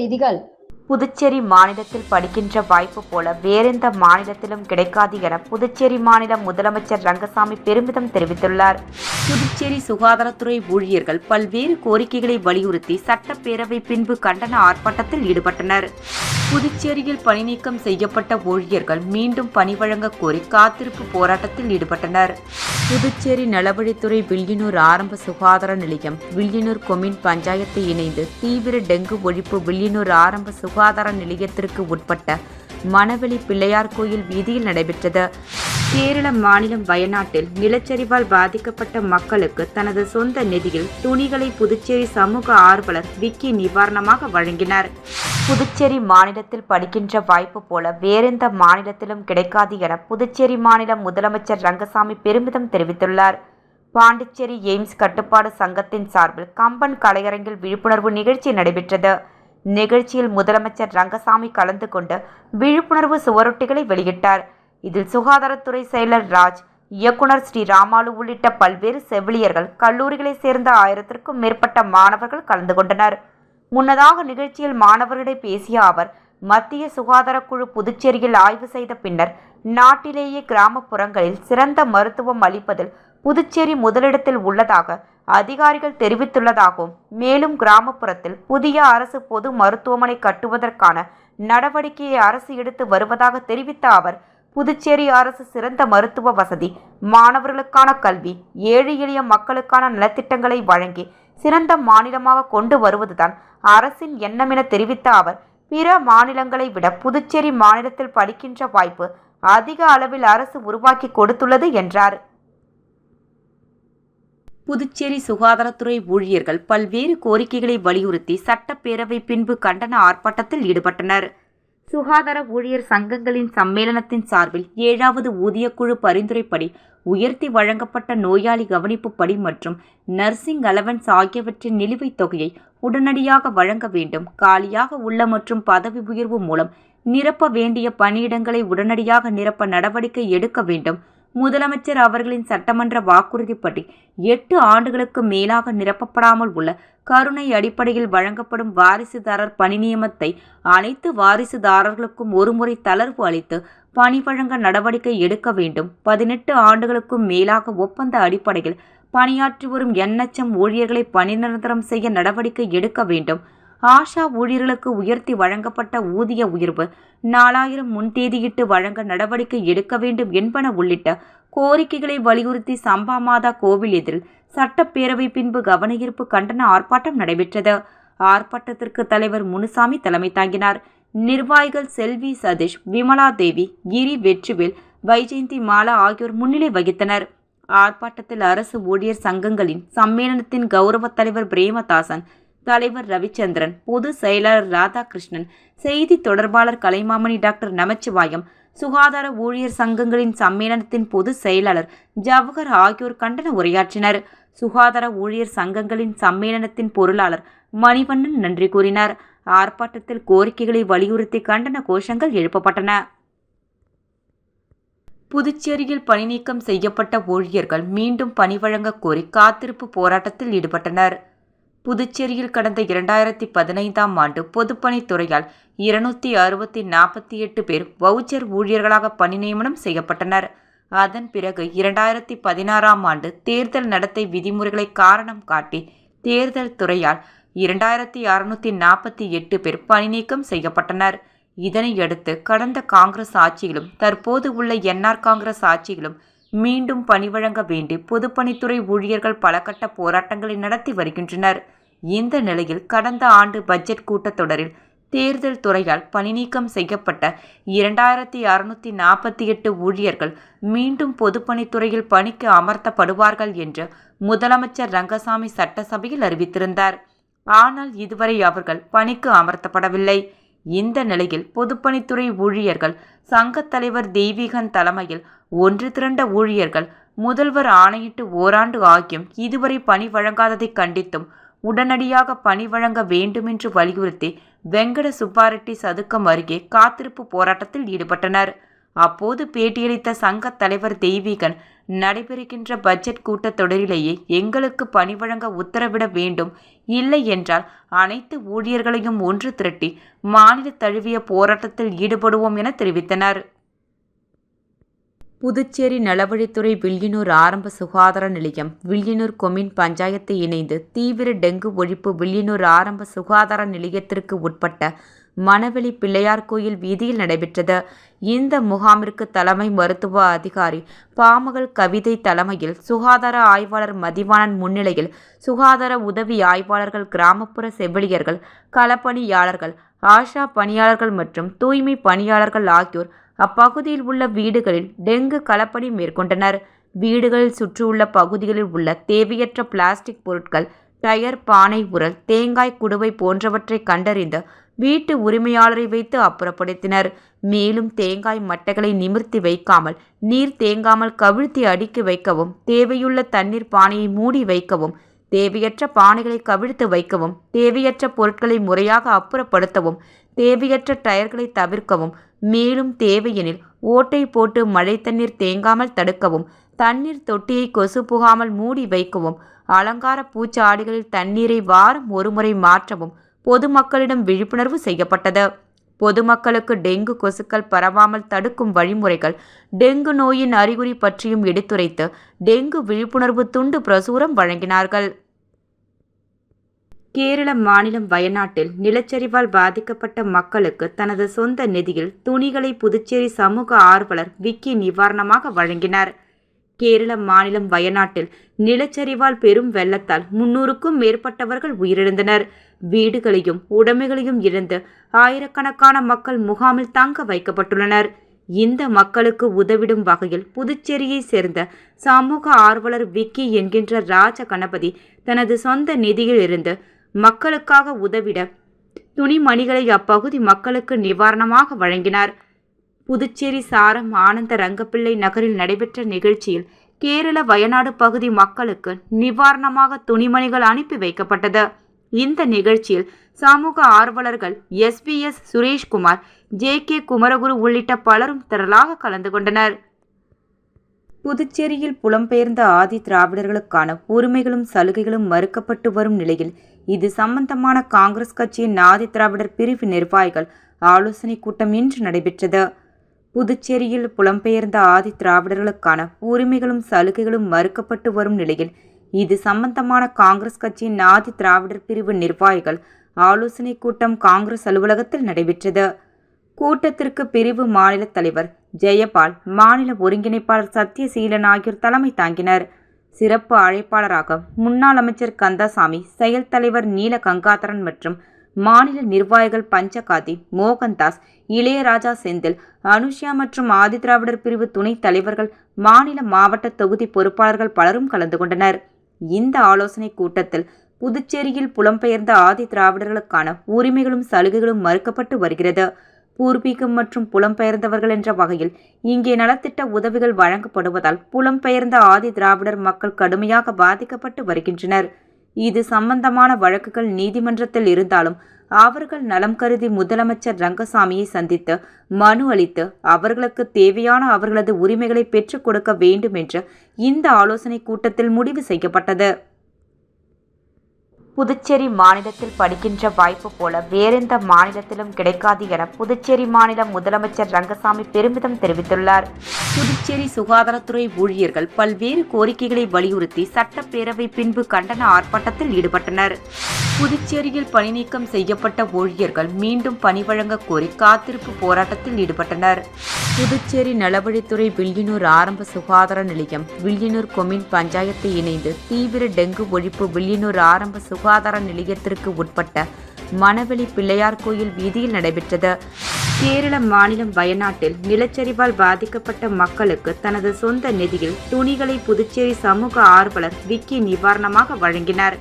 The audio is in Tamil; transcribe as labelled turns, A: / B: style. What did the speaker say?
A: செய்திகள்.
B: புதுச்சேரி மாநிலத்தில் படிக்கின்ற வாய்ப்பு போல வேறெந்த மாநிலத்திலும் கிடைக்காது என புதுச்சேரி மாநில முதலமைச்சர் ரங்கசாமி பெருமிதம் தெரிவித்துள்ளார். புதுச்சேரி சுகாதாரத்துறை ஊழியர்கள் பல்வேறு கோரிக்கைகளை வலியுறுத்தி சட்டப்பேரவை பின்பு கண்டன ஆர்ப்பாட்டத்தில் ஈடுபட்டனர். புதுச்சேரியில் பணிநீக்கம் செய்யப்பட்ட ஊழியர்கள் மீண்டும் பணி வழங்க கோரி காத்திருப்பு போராட்டத்தில் ஈடுபட்டனர். புதுச்சேரி நலவழித்துறை வில்லியனூர் ஆரம்ப சுகாதார நிலையம், வில்லியனூர் கொம்யூன் பஞ்சாயத்து இணைந்து தீவிர டெங்கு ஒழிப்பு வில்லியனூர் ஆரம்ப சுகாதார நிலையத்திற்கு உட்பட்ட மணவெளி பிள்ளையார் கோயில் வீதியில் நடைபெற்றது. கேரள மாநிலம் வயநாட்டில் நிலச்சரிவால் பாதிக்கப்பட்ட மக்களுக்கு தனது சொந்த நிதியில் துணிகளை புதுச்சேரி சமூக ஆர்வலர் விக்கி நிவாரணமாக வழங்கினார். புதுச்சேரி மாநிலத்தில் படிக்கின்ற வாய்ப்பு போல வேறெந்த மாநிலத்திலும் கிடைக்காது என புதுச்சேரி மாநில முதலமைச்சர் ரங்கசாமி பெருமிதம் தெரிவித்துள்ளார். பாண்டிச்சேரி எய்ம்ஸ் கட்டுப்பாடு சங்கத்தின் சார்பில் கம்பன் கலையரங்கில் விழிப்புணர்வு நிகழ்ச்சி நடைபெற்றது. நிகழ்ச்சியில் முதலமைச்சர் ரங்கசாமி கலந்து கொண்டு விழிப்புணர்வு சுவரொட்டிகளை வெளியிட்டார். இதில் சுகாதாரத்துறை செயலர் ராஜ், இயக்குனர் ஸ்ரீ ராமாலு உள்ளிட்ட பல்வேறு செவிலியர்கள், கல்லூரிகளைச் சேர்ந்த 1000க்கும் மேற்பட்ட மாணவர்கள் கலந்து கொண்டனர். முன்னதாக நிகழ்ச்சியில் மாணவர்களிடம் பேசிய அவர், மத்திய சுகாதார குழு புதுச்சேரியில் ஆய்வு செய்த பின்னர் நாட்டிலேயே கிராமப்புறங்களில் சிறந்த மருத்துவம் அளிப்பதில் புதுச்சேரி முதலிடத்தில் உள்ளதாக அதிகாரிகள் தெரிவித்துள்ளதாகவும், மேலும் கிராமப்புறத்தில் புதிய அரசு பொது மருத்துவமனை கட்டுவதற்கான நடவடிக்கையை அரசு எடுத்து வருவதாக தெரிவித்த அவர், புதுச்சேரி அரசு சிறந்த மருத்துவ வசதி, மாணவர்களுக்கான கல்வி, ஏழை எளிய மக்களுக்கான நலத்திட்டங்களை வழங்கி சிறந்த மாநிலமாக கொண்டு வருவதுதான் அரசின் எண்ணம் என தெரிவித்த அவர், பிற மாநிலங்களை விட புதுச்சேரி மாநிலத்தில் படிக்கின்ற வாய்ப்பு அதிக அளவில் அரசு உருவாக்கி கொடுத்துள்ளது என்றார். புதுச்சேரி சுகாதாரத்துறை ஊழியர்கள் பல்வேறு கோரிக்கைகளை வலியுறுத்தி சட்டப்பேரவை பின்பு கண்டன ஆர்ப்பாட்டத்தில் ஈடுபட்டனர். சுகாதார ஊழியர் சங்கங்களின் சம்மேளனத்தின் சார்பில் 7வது ஊதியக்குழு பரிந்துரைப்படி உயர்த்தி வழங்கப்பட்ட நோயாளி கவனிப்பு படி மற்றும் நர்சிங் அலவன்ஸ் ஆகியவற்றின் நிலுவைத் தொகையை உடனடியாக வழங்க வேண்டும். காலியாக உள்ள மற்றும் பதவி உயர்வு மூலம் நிரப்ப வேண்டிய பணியிடங்களை உடனடியாக நிரப்ப நடவடிக்கை எடுக்க வேண்டும். முதலமைச்சர் அவர்களின் சட்டமன்ற வாக்குறுதிப்படி 8 ஆண்டுகளுக்கு மேலாக நிரப்பப்படாமல் உள்ள கருணை அடிப்படையில் வழங்கப்படும் வாரிசுதாரர் பணி நியமனத்தை அனைத்து வாரிசுதாரர்களுக்கும் ஒருமுறை தளர்வு அளித்து பணி வழங்க நடவடிக்கை எடுக்க வேண்டும். 18 ஆண்டுகளுக்கும் மேலாக ஒப்பந்த அடிப்படையில் பணியாற்றி வரும் NHM ஊழியர்களை பணி நிரந்தரம் செய்ய நடவடிக்கை எடுக்க வேண்டும். ஆஷா ஊழியர்களுக்கு உயர்த்தி வழங்கப்பட்ட ஊதிய உயர்வு 4000 முன்தேதியிட்டு வழங்க நடவடிக்கை எடுக்க வேண்டும் என்பன உள்ளிட்ட கோரிக்கைகளை வலியுறுத்தி சம்பா மாதா கோவில் எதிரில் சட்டப்பேரவை பின்பு கவனஈர்ப்பு கண்டன ஆர்ப்பாட்டம் நடைபெற்றது. ஆர்ப்பாட்டத்திற்கு தலைவர் முனுசாமி தலைமை தாங்கினார். நிர்வாகிகள் செல்வி சதீஷ், விமலா தேவி, கிரி வெற்றிவேல், வைஜெயந்தி மாலா ஆகியோர் முன்னிலை வகித்தனர். ஆர்ப்பாட்டத்தில் அரசு ஊழியர் சங்கங்களின் சம்மேளனத்தின் கௌரவ தலைவர் பிரேமதாசன், தலைவர் ரவிச்சந்திரன், பொது செயலாளர் ராதாகிருஷ்ணன், செய்தி தொடர்பாளர் கலைமாமணி டாக்டர் நமச்சிவாயம், சுகாதார ஊழியர் சங்கங்களின் சம்மேளனத்தின் பொது செயலாளர் ஜவஹர் ஆகியோர் கண்டன உரையாற்றினர். சுகாதார ஊழியர் சங்கங்களின் சம்மேளனத்தின் பொருளாளர் மணிவண்ணன் நன்றி கூறினார். ஆர்ப்பாட்டத்தில் கோரிக்கைகளை வலியுறுத்தி கண்டன கோஷங்கள் எழுப்பப்பட்டன. புதுச்சேரியில் பணிநீக்கம் செய்யப்பட்ட ஊழியர்கள் மீண்டும் பணி வழங்க கோரி காத்திருப்பு போராட்டத்தில் ஈடுபட்டனர். புதுச்சேரியில் கடந்த 2015ஆம் ஆண்டு பொதுப்பணித்துறையால் 248 பேர் வவுச்சர் ஊழியர்களாக பணி நியமனம் செய்யப்பட்டனர். அதன் பிறகு 2016ஆம் ஆண்டு தேர்தல் நடத்தை விதிமுறைகளை காரணம் காட்டி தேர்தல் துறையால் 2648 பேர் பணி நீக்கம் செய்யப்பட்டனர். இதனையடுத்து கடந்த காங்கிரஸ் ஆட்சியிலும் தற்போது உள்ள NR காங்கிரஸ் ஆட்சியிலும் மீண்டும் பணி வழங்க வேண்டி பொதுப்பணித்துறை ஊழியர்கள் பல கட்ட போராட்டங்களை நடத்தி வருகின்றனர். இந்த நிலையில் கடந்த ஆண்டு பட்ஜெட் கூட்டத்தொடரில் தேர்தல் துறையால் பணிநீக்கம் செய்யப்பட்ட 2648 ஊழியர்கள் மீண்டும் பொதுப்பணித்துறையில் பணிக்கு அமர்த்தப்படுவார்கள் என்று முதலமைச்சர் ரங்கசாமி சட்டசபையில் அறிவித்திருந்தார். ஆனால் இதுவரை அவர்கள் பணிக்கு அமர்த்தப்படவில்லை. இந்த நிலையில் பொதுப்பணித்துறை ஊழியர்கள் சங்கத் தலைவர் தெய்வீகன் தலைமையில் ஒன்று திரண்ட ஊழியர்கள் முதல்வர் ஆணையிட்டு ஓராண்டு ஆகியும் இதுவரை பணி வழங்காததை கண்டித்தும் உடனடியாக பணி வழங்க வேண்டுமென்று வலியுறுத்தி வெங்கட சுப்பாரெட்டி சதுக்கம் அருகே காத்திருப்பு போராட்டத்தில் ஈடுபட்டனர். அப்போது பேட்டியளித்த சங்க தலைவர் தெய்வீகன், நடைபெறுகின்ற பட்ஜெட் கூட்டத்தொடரிலேயே எங்களுக்கு பணி வழங்க உத்தரவிட வேண்டும், இல்லை என்றால் அனைத்து ஊழியர்களையும் ஒன்று திரட்டி மாநில தழுவிய போராட்டத்தில் ஈடுபடுவோம் என தெரிவித்தனர். புதுச்சேரி நலவழித்துறை வில்லியனூர் ஆரம்ப சுகாதார நிலையம், வில்லியனூர் கொம்யூன் பஞ்சாயத்து இணைந்து தீவிர டெங்கு ஒழிப்பு வில்லியனூர் ஆரம்ப சுகாதார நிலையத்திற்கு உட்பட்ட மணவெளி பிள்ளையார் கோயில் வீதியில் நடைபெற்றது. இந்த முகாமிற்கு தலைமை மருத்துவ அதிகாரி பாமகள் கவிதை தலைமையில், சுகாதார ஆய்வாளர் மதிவாணன் முன்னிலையில் சுகாதார உதவி ஆய்வாளர்கள், கிராமப்புற செவிலியர்கள், களப்பணியாளர்கள், ஆஷா பணியாளர்கள் மற்றும் தூய்மை பணியாளர்கள் ஆகியோர் அப்பகுதியில் உள்ள வீடுகளில் டெங்கு களப்பணி மேற்கொண்டனர். வீடுகளில் சுற்றியுள்ள பகுதிகளில் உள்ள தேவையற்ற பிளாஸ்டிக் பொருட்கள், டயர், பானை, உரல், தேங்காய் குடுவை போன்றவற்றை கண்டறிந்து வீட்டு உரிமையாளரை வைத்து அப்புறப்படுத்தினர். மேலும் தேங்காய் மட்டைகளை நிமிர்த்தி வைக்காமல், நீர் தேங்காமல் கவிழ்த்தி அடுக்கி வைக்கவும், தேவையுள்ள தண்ணீர் பானையை மூடி வைக்கவும், தேவையற்ற பானைகளை கவிழ்த்து வைக்கவும், தேவையற்ற பொருட்களை முறையாக அப்புறப்படுத்தவும், தேவையற்ற டயர்களை தவிர்க்கவும், மேலும் தேவையெனில் ஓட்டை போட்டு மழை தண்ணீர் தேங்காமல் தடுக்கவும், தண்ணீர் தொட்டியை கொசு புகாமல் மூடி வைக்கவும், அலங்கார பூச்சாடிகளில் தண்ணீரை வாரம் ஒருமுறை மாற்றவும் பொதுமக்களிடம் விழிப்புணர்வு செய்யப்பட்டது. பொதுமக்களுக்கு டெங்கு கொசுக்கள் பரவாமல் தடுக்கும் வழிமுறைகள், டெங்கு நோயின் அறிகுறி பற்றியும் எடுத்துரைத்து டெங்கு விழிப்புணர்வு துண்டு பிரசுரம் வழங்கினார்கள். கேரள மாநிலம் வயநாட்டில் நிலச்சரிவால் பாதிக்கப்பட்ட மக்களுக்கு தனது சொந்த நிதியில் துணிகளை புதுச்சேரி சமூக ஆர்வலர் விக்கி நிவாரணமாக வழங்கினார். கேரள மாநிலம் வயநாட்டில் நிலச்சரிவால் பெரும் வெள்ளத்தால் 300க்கும் மேற்பட்டவர்கள் உயிரிழந்தனர். வீடுகளையும் உடைமைகளையும் இழந்து ஆயிரக்கணக்கான மக்கள் முகாமில் தங்க வைக்கப்பட்டுள்ளனர். இந்த மக்களுக்கு உதவிடும் வகையில் புதுச்சேரியை சேர்ந்த சமூக ஆர்வலர் விக்கி என்கின்ற ராஜ கணபதி தனது சொந்த நிதியில் இருந்து மக்களுக்காக உதவிட துணிமணிகளை அப்பகுதி மக்களுக்கு நிவாரணமாக வழங்கினார். புதுச்சேரி சாரம் ஆனந்த ரங்கப்பிள்ளை நகரில் நடைபெற்ற நிகழ்ச்சியில் கேரள வயநாடு பகுதி மக்களுக்கு நிவாரணமாக துணிமணிகள் அனுப்பி வைக்கப்பட்டது. இந்த நிகழ்ச்சியில் சமூக ஆர்வலர்கள் SBS சுரேஷ்குமார், JK குமரகுரு உள்ளிட்ட பலரும் திரளாக கலந்து கொண்டனர். புதுச்சேரியில் புலம்பெயர்ந்த ஆதி திராவிடர்களுக்கான உரிமைகளும் சலுகைகளும் மறுக்கப்பட்டு வரும் நிலையில் இது சம்பந்தமான காங்கிரஸ் கட்சியின் ஆதி திராவிடர் பிரிவு நிர்வாகிகள் ஆலோசனை கூட்டம் இன்று நடைபெற்றது. புதுச்சேரியில் புலம்பெயர்ந்த ஆதி திராவிடர்களுக்கான உரிமைகளும் சலுகைகளும் மறுக்கப்பட்டு வரும் நிலையில் இது சம்பந்தமான காங்கிரஸ் கட்சியின் ஆதி திராவிடர் பிரிவு நிர்வாகிகள் ஆலோசனை கூட்டம் காங்கிரஸ் அலுவலகத்தில் நடைபெற்றது. கூட்டத்திற்கு பிரிவு மாநில தலைவர் ஜெயபால், மாநில ஒருங்கிணைப்பாளர் சத்யசீலன் ஆகியோர் தலைமை தாங்கினர். சிறப்பு அழைப்பாளராக முன்னாள் அமைச்சர் கந்தசாமி, செயல் தலைவர் நீல கங்காதரன் மற்றும் மாநில நிர்வாகிகள் பஞ்சகாதி, மோகன்தாஸ், இளையராஜா, செந்தில், அனுஷியா மற்றும் ஆதி திராவிடர் பிரிவு துணைத் தலைவர்கள், மாநில மாவட்ட தொகுதி பொறுப்பாளர்கள் பலரும் கலந்து கொண்டனர். இந்த ஆலோசனை கூட்டத்தில் புதுச்சேரியில் புலம்பெயர்ந்த ஆதி திராவிடர்களுக்கான உரிமைகளும் சலுகைகளும் மறுக்கப்பட்டு வருகிறது. பூர்வீகம் மற்றும் புலம்பெயர்ந்தவர்கள் என்ற வகையில் இங்கே நலத்திட்ட உதவிகள் வழங்கப்படுவதால் புலம்பெயர்ந்த ஆதி திராவிடர் மக்கள் கடுமையாக பாதிக்கப்பட்டு வருகின்றனர். இது சம்பந்தமான வழக்குகள் நீதிமன்றத்தில் இருந்தாலும் அவர்கள் நலம் கருதி முதலமைச்சர் ரங்கசாமியை சந்தித்து மனு அளித்து அவர்களுக்கு தேவையான அவர்களது உரிமைகளை பெற்றுக் கொடுக்க வேண்டும் என்று இந்த ஆலோசனை கூட்டத்தில் முடிவு செய்யப்பட்டது. புதுச்சேரி மாநிலத்தில் படிக்கின்ற வாய்ப்பு போல வேறெந்த மாநிலத்திலும் கிடைக்காது என புதுச்சேரி மாநில முதலமைச்சர் ரங்கசாமி பெருமிதம் தெரிவித்துள்ளார். புதுச்சேரி சுகாதாரத்துறை ஊழியர்கள் பல்வேறு கோரிக்கைகளை வலியுறுத்தி சட்டப்பேரவை பின்பு கண்டன ஆர்ப்பாட்டத்தில் ஈடுபட்டனர். புதுச்சேரியில் பணி நீக்கம் செய்யப்பட்ட ஊழியர்கள் மீண்டும் பணி வழங்க கோரி காத்திருப்பு போராட்டத்தில் ஈடுபட்டனர். புதுச்சேரி நலவழித்துறை வில்லியனூர் ஆரம்ப சுகாதார நிலையம், வில்லியனூர் கொம்யூன் பஞ்சாயத்து இணைந்து தீவிர டெங்கு ஒழிப்பு வில்லியனூர் ஆரம்ப சுகாதார நிலையத்திற்கு உட்பட்ட மணவெளி பிள்ளையார் கோயில் வீதியில் நடைபெற்றது. கேரள மாநிலம் வயநாட்டில் நிலச்சரிவால் பாதிக்கப்பட்ட மக்களுக்கு தனது சொந்த நிதியில் துணிகளை புதுச்சேரி சமூக ஆர்வலர் விக்கி நிவாரணமாக வழங்கினார்.